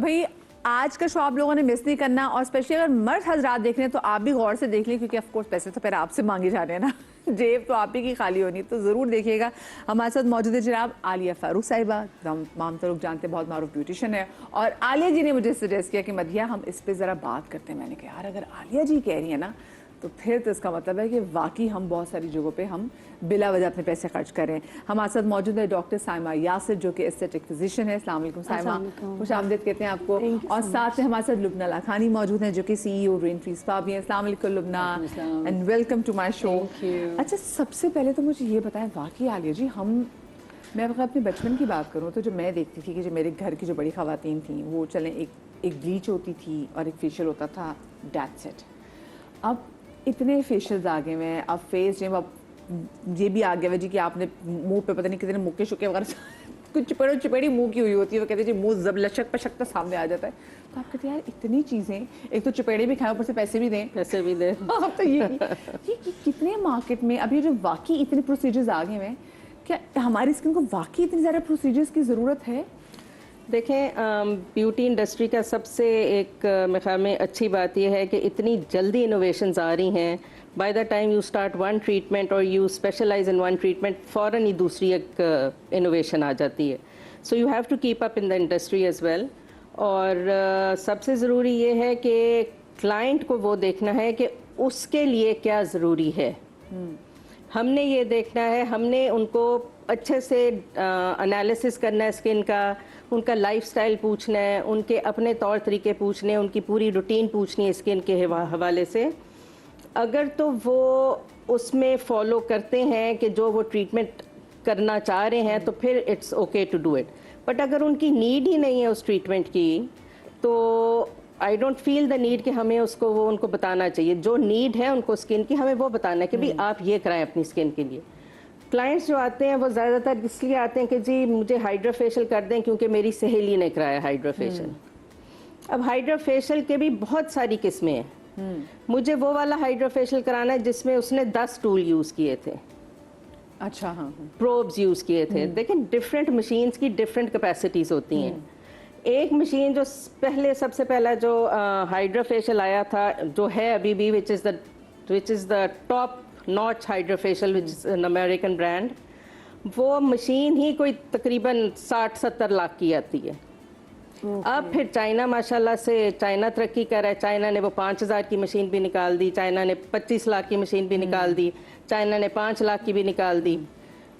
भाई आज का शो आप लोगों ने मिस नहीं करना, और स्पेशली अगर मर्द हजरात देख रहे हैं तो आप भी गौर से देख लें, क्योंकि ऑफ कोर्स पैसे तो फिर आपसे मांगे जा रहे हैं ना, जेब तो आप ही की खाली होनी, तो ज़रूर देखिएगा। हमारे साथ मौजूद है जनाब आलिया फारूक साहिबा, तमाम तो लोग जानते हैं बहुत मारूफ ब्यूटिशियन है, और आलिया जी ने मुझे सजेस्ट किया कि मदिया हम इस पर ज़रा बात करते हैं। मैंने कहा यार अगर आलिया जी कह रही है ना तो फिर तो इसका मतलब है कि वाकई हम बहुत सारी जगहों पे हम बिला वजह अपने पैसे खर्च कर रहे हैं। हमारे साथ मौजूद है डॉक्टर साइमा यासिर, जो कि एस्थेटिक फिजिशियन है। अस्सलाम वालेकुम साइमा, खुश आमदीद कहते हैं आपको। और साथ में हमारे साथ लुबना लाखानी मौजूद हैं, जो कि CEO रेन फ्री स्पा भी हैं। अस्सलाम वालेकुम Lubna, and welcome to my show. अच्छा, सबसे पहले तो मुझे ये बताएं, वाकई आलिया जी मैं अगर अपने बचपन की बात करूँ तो जो मैं देखती थी कि जो मेरे घर की जो बड़ी ख़वातीन थी वो चलें एक ब्लीच होती थी और एक फेशियल होता था, दैट्स इट। अब इतने फेशियल्स आ गए हैं, अब फेस जिम, अब ये भी आ गया है जी कि आपने मुंह पे पता नहीं कितने मुक्के शुक्के वगैरह कुछ चिपेड़ी मुंह की हुई होती है, वो कहते हैं जी मुंह जब लचक पचक तो सामने आ जाता है। तो आप कहते हैं यार इतनी चीज़ें, एक तो चिपेड़े भी खाएं ऊपर से पैसे भी दें आप तो ये कितने मार्केट में अभी जो वाकई इतने प्रोसीजर्स आ गए हैं, क्या हमारी स्किन को वाकई इतनी ज़्यादा प्रोसीजर्स की ज़रूरत है? देखें, ब्यूटी इंडस्ट्री का सबसे एक मेरे ख्याल में अच्छी बात यह है कि इतनी जल्दी इनोवेशंस आ रही हैं। By the time you start one treatment और you specialize in one treatment, फ़ौरन ही दूसरी एक इनोवेशन आ जाती है। So you have to keep up in the industry as well. और सबसे ज़रूरी ये है कि क्लाइंट को वो देखना है कि उसके लिए क्या ज़रूरी है। हमने ये देखना है, हमने उनको अच्छे से एनालिसिस करना है स्किन का, उनका लाइफस्टाइल पूछना है, उनके अपने तौर तरीके पूछने हैं, उनकी पूरी रूटीन पूछनी है स्किन के हवाले से। अगर तो वो उसमें फॉलो करते हैं कि जो वो ट्रीटमेंट करना चाह रहे हैं तो फिर it's okay to do it. But अगर उनकी नीड ही नहीं है उस ट्रीटमेंट की तो I don't feel the need कि हमें वो उनको बताना चाहिए। जो नीड है उनको स्किन की, हमें वो बताना है कि भाई आप ये कराएं अपनी स्किन के लिए। क्लाइंट्स जो आते हैं वो ज़्यादातर इसलिए आते हैं कि जी मुझे हाइड्रा फेशियल कर दें क्योंकि मेरी सहेली ने कराया हाइड्रा फेशियल। अब हाइड्रा फेशियल के भी बहुत सारी किस्में हैं। मुझे वो वाला हाइड्रा फेशियल कराना है जिसमें उसने 10 टूल यूज़ किए थे। अच्छा, हाँ, प्रोब्स यूज़ किए थे। लेकिन डिफरेंट मशीन्स की डिफरेंट कैपेसिटीज़ होती हैं। एक मशीन जो सबसे पहला जो हाइड्रा फेशियल आया था, जो है अभी भी, which is the top notch hydra facial, which is an American brand, वो मशीन ही कोई तकरीबन 60-70 लाख की आती है। अब फिर चाइना, माशाल्लाह से चाइना तरक्की कर रहा है। चाइना ने वो 5000 की मशीन भी निकाल दी, चाइना ने 25 लाख की मशीन भी निकाल दी, चाइना ने 5 लाख की भी निकाल दी।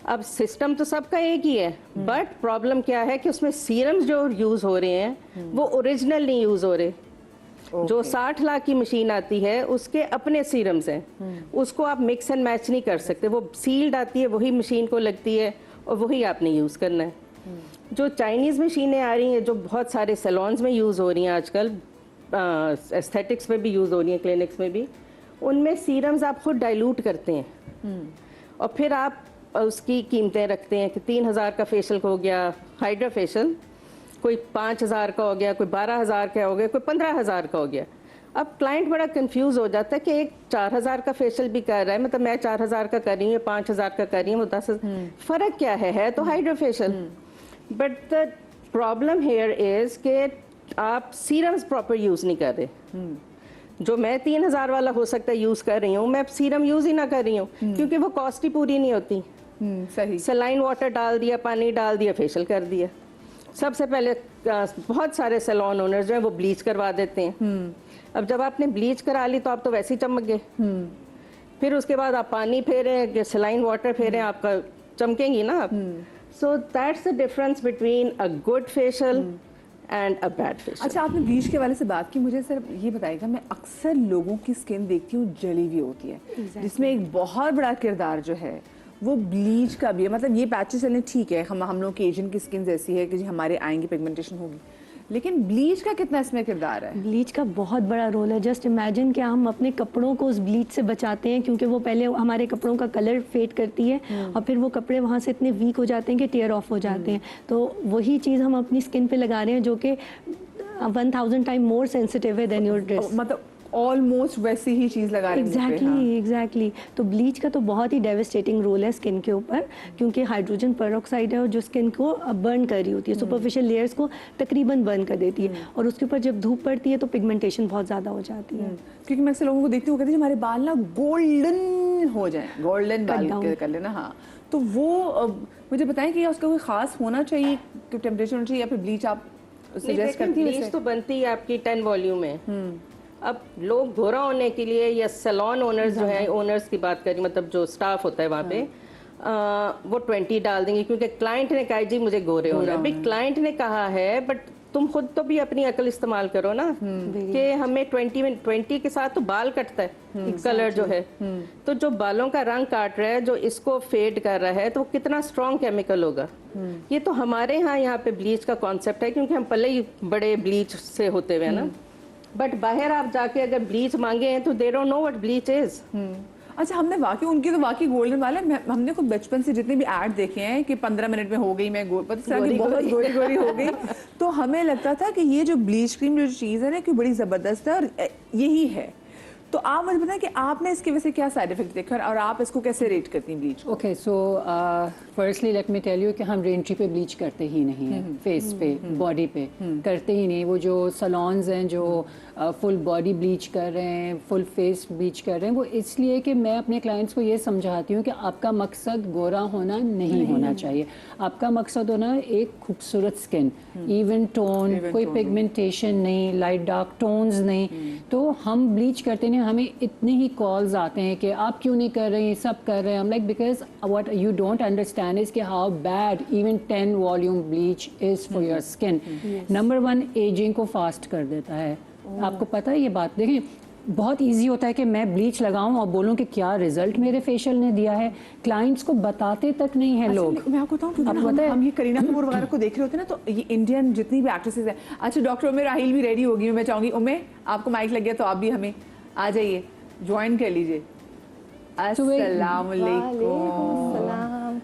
अब सिस्टम तो सबका एक ही है, बट प्रॉब्लम क्या है कि उसमें सीरम्स जो यूज़ हो रहे हैं वो ओरिजिनल नहीं यूज़ हो रहे। जो 60 लाख की मशीन आती है उसके अपने सीरम्स हैं, उसको आप मिक्स एंड मैच नहीं कर सकते। वो सील्ड आती है, वही मशीन को लगती है और वही आपने यूज़ करना है। जो चाइनीज़ मशीनें आ रही हैं, जो बहुत सारे सैलून्स में यूज़ हो रही हैं आजकल, एस्थेटिक्स में भी यूज़ हो रही हैं, क्लिनिक्स में भी, उनमें सीरम्स आप खुद डाइल्यूट करते हैं और फिर आप उसकी कीमतें रखते हैं कि 3000 का फेशियल हो गया हाइड्रा फेशियल, कोई 5000 का हो गया, कोई 12000 का हो गया, कोई 15000 का हो गया। अब क्लाइंट बड़ा कंफ्यूज हो जाता है कि एक 4000 का फेशियल भी कर रहा है, मतलब मैं 4000 का कर रही हूँ, 5000 का कर रही हूँ, 10 फ़र्क क्या है तो hydra facial. But the problem here is कि आप सीरम्स प्रॉपर यूज़ नहीं कर रहे। जो मैं 3000 वाला हो सकता है यूज़ कर रही हूँ, मैं सीरम यूज़ ही ना कर रही हूँ क्योंकि वो कॉस्ट ही पूरी नहीं होती। सही, सलाइन वाटर डाल दिया, पानी डाल दिया, फेशियल कर दिया। सबसे पहले बहुत सारे सैलून ओनर्स जो हैं वो ब्लीच करवा देते हैं। अब जब आपने ब्लीच करा ली तो आप तो वैसे ही चमक गए, फिर उसके बाद आप पानी फेरें, सलाइन वाटर फेरें, आपका चमकेंगी ना आप। So that's the difference between a good facial and a bad facial. अच्छा, आपने ब्लीच के वाले से बात की, मुझे सर ये बताइएगा, मैं अक्सर लोगों की स्किन देखती हूँ जली हुई होती है, जिसमें एक बहुत बड़ा किरदार जो है वो ब्लीच का भी है। मतलब ये पैचेस चलें ठीक है, हम लोग की एशियन की स्किन ऐसी है कि जी हमारे आएंगे पिगमेंटेशन होगी, लेकिन ब्लीच का कितना इसमें किरदार है? ब्लीच का बहुत बड़ा रोल है। जस्ट इमेजिन कि हम अपने कपड़ों को उस ब्लीच से बचाते हैं क्योंकि वो पहले हमारे कपड़ों का कलर फेड करती है और फिर वो कपड़े वहाँ से इतने वीक हो जाते हैं कि टेयर ऑफ हो जाते हैं। तो वही चीज़ हम अपनी स्किन पे लगा रहे हैं जो कि 1000 टाइम मोर सेंसिटिव है देन योर ड्रेस। मतलब ऑलमोस्ट वैसी ही चीज लगा रहे हैं मुंह पे, हाँ। एग्जैक्टली। तो ब्लीच का तो बहुत ही डेविस्टेटिंग रोल है स्किन के ऊपर, क्योंकि हाइड्रोजन पेरोक्साइड है और जो स्किन को बर्न कर रही होती है, सुपरफिशियल लेयर्स को तकरीबन बर्न कर देती है, और उसके ऊपर जब धूप पड़ती है तो पिगमेंटेशन बहुत ज़्यादा हो जाती है। क्योंकि मैं अक्सर लोगों को देखती हूँ, कहते हैं हमारे बाल ना गोल्डन हो जाए, गोल्डन बाल down। कर लेना, हाँ। तो वो मुझे बताएं कि उसका कोई खास होना चाहिए, कि टेम्परेचर होना चाहिए, या फिर ब्लीच आप सजेस्ट करती हैं? ब्लीच तो बनती है आपकी 10 वॉल्यूम में। अब लोग गोरा होने के लिए, या सैलून ओनर्स जो है, ओनर्स की बात करें, मतलब जो स्टाफ होता है वहाँ पे, वो 20 डाल देंगे, क्योंकि क्लाइंट ने कहा जी मुझे गोरे होना है। भाई क्लाइंट ने कहा है, बट तुम खुद तो भी अपनी अकल इस्तेमाल करो ना, कि हमें 20 के साथ तो बाल कटता है, कलर जो है, तो जो बालों का रंग काट रहा है, जो इसको फेड कर रहा है, तो वो कितना स्ट्रॉन्ग केमिकल होगा। ये तो हमारे यहाँ पे ब्लीच का कॉन्सेप्ट है, क्योंकि हम पहले ही बड़े ब्लीच से होते हुए ना, बट बाहर आप जाके अगर ब्लीच मांगे हैं तो they don't know what bleach is. अच्छा, हमने वाकई उनकी तो वाकई गोल्डन वाला हमने खुद बचपन से जितने भी ऐड देखे हैं कि 15 मिनट में हो गई मैं पता चला कि बहुत गोरी गोरी हो गई। तो हमें लगता था कि ये जो ब्लीच क्रीम जो चीज़ है ना, कि बड़ी ज़बरदस्त है और यही है। तो आप मुझे बताएं कि आपने इसकी वजह से क्या साइड इफेक्ट देखा और आप इसको कैसे रेट करती हैं bleach? Okay, so firstly let me tell you कि हम रेंट्री पे ब्लीच करते ही नहीं हैं, फेस पे, बॉडी पे करते ही नहीं। वो जो सलॉन्स हैं जो फुल बॉडी ब्लीच कर रहे हैं, फुल फेस ब्लीच कर रहे हैं, वो इसलिए कि मैं अपने क्लाइंट्स को ये समझाती हूँ कि आपका मकसद गोरा होना नहीं होना चाहिए। आपका मकसद होना एक खूबसूरत स्किन, इवन टोन, कोई पिगमेंटेशन नहीं, लाइट डार्क टोन्स नहीं। तो हम ब्लीच करते नहीं, हमें इतने ही कॉल्स आते हैं कि आप क्यों नहीं कर रहे हैं, सब कर रहे हैं। Like because what you don't understand is कि how bad even 10 volume bleach is for your skin. Number 1, ageing को फास्ट कर देता है। आपको पता है ये बात? देखें, बहुत इजी होता है कि मैं ब्लीच लगाऊं और बोलूं कि क्या रिजल्ट मेरे फेशियल ने दिया है। क्लाइंट्स को बताते तक नहीं है लोग। मैं आपको बताऊं, क्योंकि हम ये करीना कपूर वगैरह को देख रहे होते हैं ना, तो ये इंडियन जितनी भी एक्ट्रेसेस हैं। अच्छा, डॉक्टर उमे राहिल भी रेडी होगी, मैं चाहूंगी उमे आपको माइक लग गया तो आप भी हमें आ जाइए, ज्वाइन कर लीजिए। अस्सलाम वालेकुम।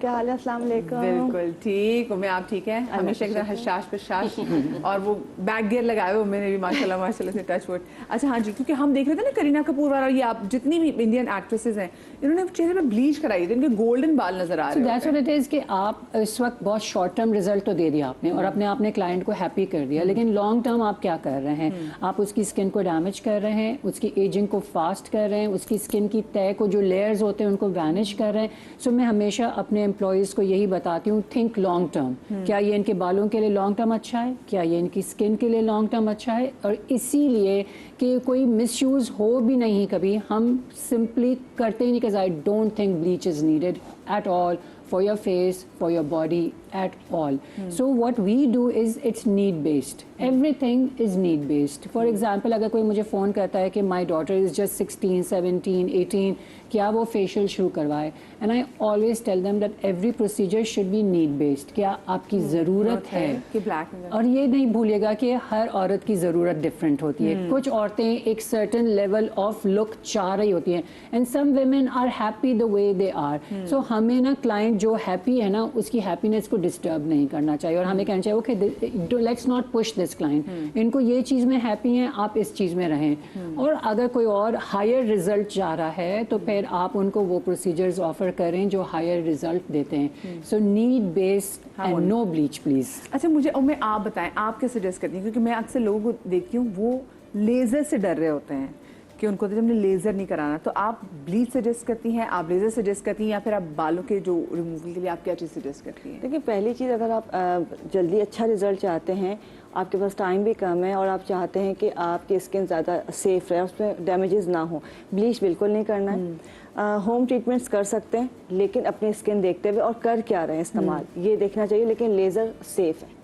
क्या हाल है? अस्सलाम वालेकुम। बिल्कुल ठीक, उम्मीद आप ठीक है? हमेशा एकदम हशाश प्रशाश और वो बैक गियर लगाए हुए मैंने भी माशाल्लाह माशाल्लाह से, टच वुड। अच्छा हाँ जी, क्योंकि हम देख रहे थे ना करीना कपूर वाला, ये आप जितनी भी इंडियन एक्ट्रेसेस हैं, इन्होंने चेहरे पे ब्लीच कराई थी, इनके गोल्डन बाल नजर आ रहे हैं। दैट्स व्हाट इट इज कि आप इस वक्त बहुत शॉर्ट टर्म रिजल्ट तो दे दिया आपने और अपने आपने क्लाइंट को हैप्पी कर दिया, लेकिन लॉन्ग टर्म आप क्या कर रहे हैं? आप उसकी स्किन को डैमेज कर रहे हैं, उसकी एजिंग को फास्ट कर रहे हैं, उसकी स्किन की तय को जो लेयर्स होते हैं उनको वैनिश कर रहे हैं। सो मैं हमेशा अपने एम्प्लॉयज़ को यही बताती हूँ, थिंक लॉन्ग टर्म। क्या ये इनके बालों के लिए लॉन्ग टर्म अच्छा है? क्या ये इनकी स्किन के लिए लॉन्ग टर्म अच्छा है? और इसीलिए कि कोई मिसयूज़ हो भी नहीं कभी, हम सिंपली करते ही नहीं, because I don't think bleach is needed at all for your face, for your body at all. So what we do is it's need based. Everything is need based. For example, अगर कोई मुझे phone करता है कि my daughter is just 16, 17, 18, क्या वो facial शुरू करवाए? And I always tell them that every procedure should be need based. क्या आपकी ज़रूरत है? कि ब्लैक में और ये नहीं भूलिएगा कि हर औरत की ज़रूरत डिफरेंट होती है। कुछ औरतें एक सर्टन लेवल ऑफ लुक चाह रही होती हैं, and some women are happy the way they are. So हमें ना क्लाइंट जो हैप्पी है ना, उसकी हैप्पीनेस को डिस्टर्ब नहीं करना चाहिए, और हमें कहना चाहिए okay let's not push this client, इनको ये चीज़ में हैप्पी हैं, आप इस चीज़ में रहें। और अगर कोई और हायर रिजल्ट चाह रहा है तो फिर आप उनको वो प्रोसीजर्स ऑफर करें जो हायर रिजल्ट देते हैं। So need based and no bleach please. अच्छा, मुझे उम्मीद आप बताएं, आप क्या सजेस्ट करती हैं? क्योंकि मैं अक्सर लोगों को देखती हूँ वो लेज़र से डर रहे होते हैं कि उनको तो हमने लेज़र नहीं कराना, तो आप ब्लीच सजेस्ट करती हैं, आप लेज़र सजेस्ट करती हैं, या फिर आप बालों के जो रिमूवल के लिए आप क्या चीज़ सजेस्ट करती हैं? देखिए, पहली चीज़, अगर आप जल्दी अच्छा रिजल्ट चाहते हैं, आपके पास टाइम भी कम है और आप चाहते हैं कि आपकी स्किन ज़्यादा सेफ रहे, उसमें डैमेजेस ना हो, ब्लीच बिल्कुल नहीं करना है। होम ट्रीटमेंट्स कर सकते हैं, लेकिन अपनी स्किन देखते हुए और कर क्या रहे हैं इस्तेमाल, ये देखना चाहिए। लेकिन लेज़र सेफ है।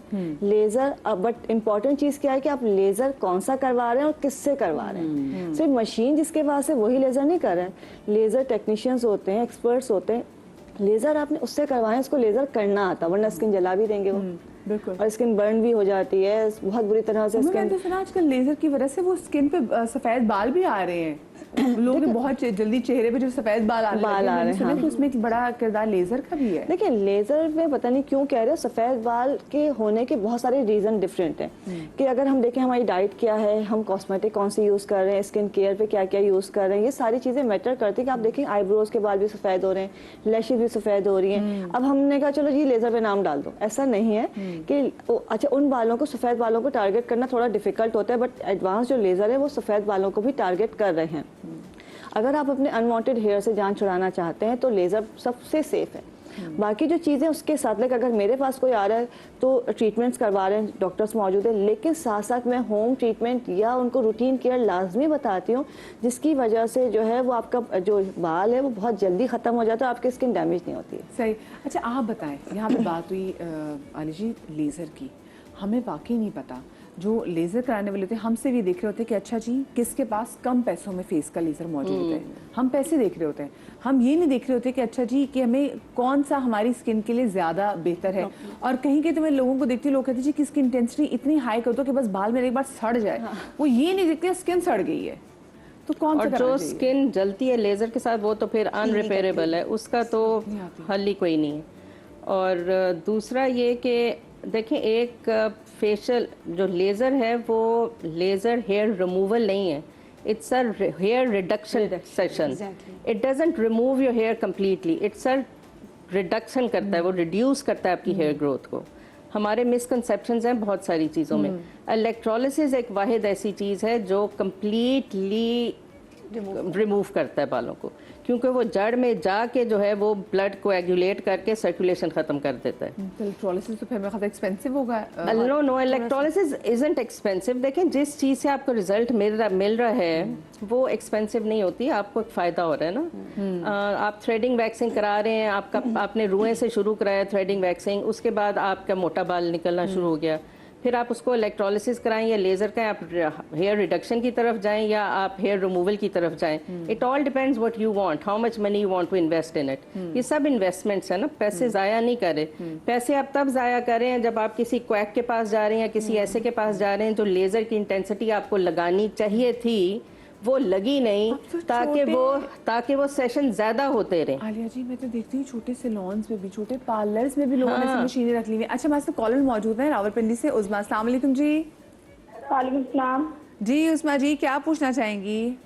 लेज़र, बट इम्पॉर्टेंट चीज़ क्या है कि आप लेज़र कौन सा करवा रहे हैं और किससे करवा रहे हैं। सिर्फ मशीन जिसके पास है वही लेज़र नहीं कर रहे हैं। लेज़र टेक्नीशियंस होते हैं, एक्सपर्ट्स होते हैं, लेज़र आपने उससे करवाएं उसको लेज़र करना आता, वरना स्किन जला भी देंगे वो। बिल्कुल। और स्किन बर्न भी हो जाती है बहुत बुरी तरह से। मैंने तो सुना आजकल लेजर की वजह से वो स्किन पे सफेद बाल भी आ रहे हैं। लोगों के बहुत जल्दी चेहरे पे जो सफेद बाल आने लगे हैं, मैंने सुना कि उसमें एक बड़ा किरदार लेजर का भी है। देखिए लेजर में पता नहीं क्यों कह रहे हो, सफ़ेद बाल के होने के बहुत सारे रीज़न डिफरेंट हैं। कि अगर हम देखें हमारी डाइट क्या है, हम कॉस्मेटिक कौन सी यूज़ कर रहे हैं, स्किन केयर पे क्या क्या यूज़ कर रहे हैं, ये सारी चीज़ें मैटर करती हैं। कि आप देखें आईब्रोज के बाल भी सफ़ेद हो रहे हैं, लैशेज भी सफ़ेद हो रही हैं। अब हमने कहा चलो जी लेज़र पे नाम डाल दो, ऐसा नहीं है कि अच्छा उन बालों को, सफ़ेद बालों को टारगेट करना थोड़ा डिफिकल्ट होता है, बट एडवांस जो लेज़र है वो सफ़ेद बालों को भी टारगेट कर रहे हैं। अगर आप अपने अनवांटेड हेयर से जान छुड़ाना चाहते हैं तो लेज़र सबसे सेफ है। बाकी जो चीज़ें उसके साथ, लाइक अगर मेरे पास कोई आ रहा है तो ट्रीटमेंट्स करवा रहे हैं, डॉक्टर्स मौजूद है, लेकिन साथ साथ मैं होम ट्रीटमेंट या उनको रूटीन केयर लाजमी बताती हूँ, जिसकी वजह से जो है वो आपका जो बाल है वो बहुत जल्दी ख़त्म हो जाता है, आपकी स्किन डैमेज नहीं होती है। सही। अच्छा आप बताएं, यहाँ पे बात हुई आली जी लेज़र की, हमें वाकई नहीं पता जो लेज़र कराने वाले होते हैं हमसे भी देख रहे होते हैं कि अच्छा जी किसके पास कम पैसों में फेस का लेज़र मौजूद है। हम पैसे देख रहे होते हैं, हम ये नहीं देख रहे होते कि अच्छा जी कि हमें कौन सा हमारी स्किन के लिए ज़्यादा बेहतर है। और कहीं के तो मैं लोगों को देखती हूँ, लोग कहते हैं जी कि इसकी इंटेंसिटी इतनी हाई कर दो कि बस बाल मेरे एक बार सड़ जाए। वो ये नहीं देखते स्किन सड़ गई है तो कौन सा और जो स्किन जलती है लेज़र के साथ वो तो फिर अनरिपेयरेबल है, उसका तो हल ही कोई नहीं है। और दूसरा ये कि देखें एक फेशियल जो लेज़र है वो लेज़र हेयर रिमूवल नहीं है, it's a hair reduction session. It doesn't remove your hair completely, it's a reduction करता है, वो रिड्यूस करता है आपकी हेयर ग्रोथ को। हमारे मिसकंसेप्शंस हैं बहुत सारी चीज़ों में। इलेक्ट्रोलिसिस एक वाहिद ऐसी चीज़ है जो कम्प्लीटली रिमूव करता है बालों को, क्योंकि वो जड़ में जाके जो है वो ब्लड को एग्यूलेट करके सर्कुलेशन ख़त्म कर देता है। इलेक्ट्रोलिसिस तो फिर मेरे ख्याल से एक्सपेंसिव होगा। No electrolysis isn't expensive. देखें जिस चीज़ से आपको रिजल्ट मिल रहा है वो एक्सपेंसिव नहीं होती, आपको एक फ़ायदा हो रहा है ना। आप थ्रेडिंग वैक्सिंग करा रहे हैं, आपने रुएं से शुरू कराया थ्रेडिंग वैक्सिंग, उसके बाद आपका मोटा बाल निकलना शुरू हो गया, फिर आप उसको इलेक्ट्रोलिसिस कराएं या लेज़र का, आप हेयर रिडक्शन की तरफ जाएं या आप हेयर रिमूवल की तरफ जाएं। It all depends what you want, how much money you want to invest in it. ये सब इन्वेस्टमेंट्स है ना, पैसे ज़ाया नहीं करें। पैसे आप तब ज़ाया करें जब आप किसी क्वैक के पास जा रहे हैं या किसी ऐसे के पास जा रहे हैं जो लेज़र की इंटेंसिटी आपको लगानी चाहिए थी वो लगी नहीं, ताकि वो सेशन ज्यादा होते रहे। आलिया जी मैं तो देखती हूँ छोटे सैलून्स में भी, छोटे पार्लर्स में भी लोगों ने मशीनें रख ली हुई। अच्छा हमारे साथ कॉलर मौजूद है रावलपिंडी से उस्मा। अस्सलाम वालेकुम जी। वालेकुम सलाम जी उस्मा जी क्या पूछना चाहेंगी?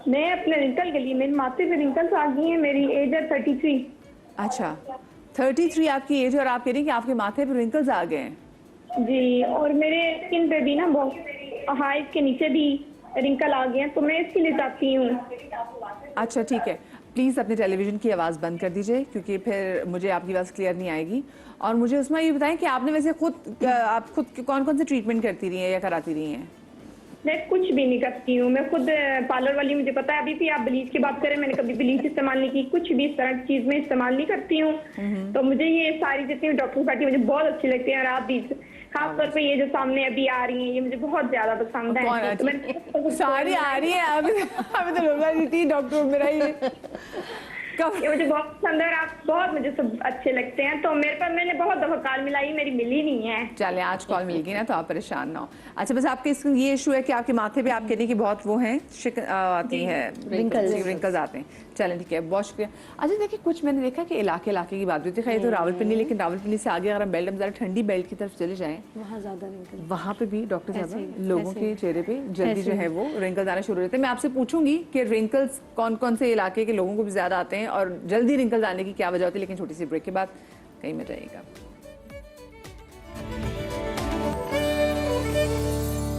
मैं अपने रिंकल के लिए, मेरे माथे पे रिंकल्स आ गई हैं, मेरी एज है 33। अच्छा 33 आपकी एज है और आप कह रही हैं कि आपके माथे पे रिंकल्स आ गए हैं। जी, और मेरे स्किन पे भी ना बहुत हाइज के नीचे भी रिंकल आ गए हैं, तो मैं इसके लिए चाहती हूँ। अच्छा ठीक है, प्लीज़ अपने टेलीविज़न की आवाज़ बंद कर दीजिए क्योंकि फिर मुझे आपकी आवाज़ क्लियर नहीं आएगी। और मुझे उसमें ये बताएं कि आपने वैसे आप खुद कौन कौन से ट्रीटमेंट करती रही हैं या कराती रही हैं? मैं कुछ भी नहीं करती हूँ, मैं खुद पार्लर वाली, मुझे पता है। अभी भी आप ब्लीच की बात करें, मैंने कभी ब्लीच इस्तेमाल नहीं की, कुछ भी इस तरह की चीज़ में इस्तेमाल नहीं करती हूँ। तो मुझे ये सारी जितनी डॉक्टर पार्टी मुझे बहुत अच्छी लगती है, और आप भी खास तौर पे ये जो सामने अभी आ रही हैं ये मुझे बहुत ज्यादा पसंद है। तो सारी आ रही है अभी तो लोग जीती डॉक्टर मेरा ये मुझे बहुत पसंद है और आप बहुत मुझे सब अच्छे लगते हैं। तो मेरे पास, मैंने बहुत दफा कॉल मिलाई, मेरी मिली नहीं है। चले आज कॉल मिल गई ना तो आप परेशान ना हो। अच्छा बस आपके ये इशू है कि आपके माथे पे आप कहते हैं कि बहुत वो हैं आती है रिंकल्स आते हैं। चलें ठीक है, बहुत शुक्रिया। अच्छा देखिए कुछ मैंने देखा कि इलाके की बात होती है तो रावलपिंडी, लेकिन रावलपिंडी से आगे अगर हम बेल्ट ज़्यादा ठंडी बेल्ट की तरफ चले जाएँ वहाँ ज़्यादा रिंकल, वहाँ पे भी डॉक्टर साहब लोगों के चेहरे पे जल्दी जो है वो रिंकल्स आना शुरू हो जाते हैं। मैं आपसे पूछूंगी कि रिंकल्स कौन कौन से इलाके के लोगों को भी ज़्यादा आते हैं और जल्दी रिंकल्स आने की क्या वजह होती है, लेकिन छोटी सी ब्रेक के बाद कहीं में रहेगा।